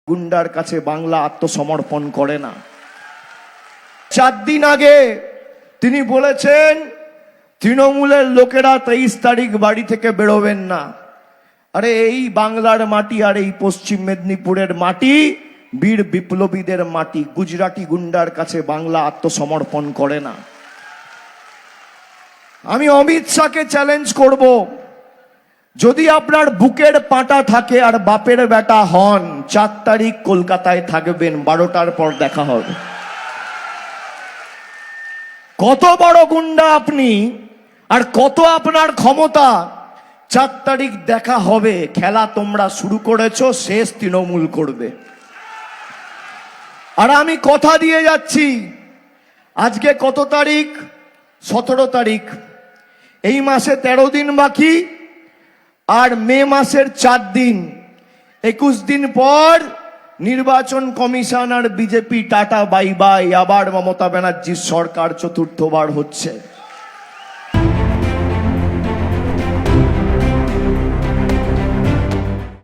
গুন্ডার কাছে বাংলা আত্মসমর্পণ করে না। 4 দিন আগে তিনি বলেছেন তৃণমূলের লোকেরা 23 তারিখ বাড়ি থেকে বেরোবেন না। আরে এই বাংলার মাটি আর এই পশ্চিম মেদিনীপুরের মাটি বীর বিপ্লবীদের মাটি। গুজরাটি গুন্ডার কাছে বাংলা আত্মসমর্পণ করে না। আমি অমিত শাহকে চ্যালেঞ্জ করব, যদি আপনার বুকের পাটা থাকে আর বাপের বেটা হন, 4 তারিখ কলকাতায় থাকবেন, 12টার পর দেখা হবে। কত বড় গুন্ডা আপনি আর কত আপনার ক্ষমতা, 4 তারিখ দেখা হবে। খেলা তোমরা শুরু করেছো, শেষ তৃণমূল করবে। আর আমি কথা দিয়ে যাচ্ছি, আজকে কত তারিখ? 17 তারিখ। এই মাসে 13 দিন বাকি, আর মে মাসের 4 দিন। 21 দিন পর নির্বাচন কমিশন আর বিজেপি টাটা বাই বাই। আবার মমতা ব্যানার্জির সরকার চতুর্থবার হচ্ছে।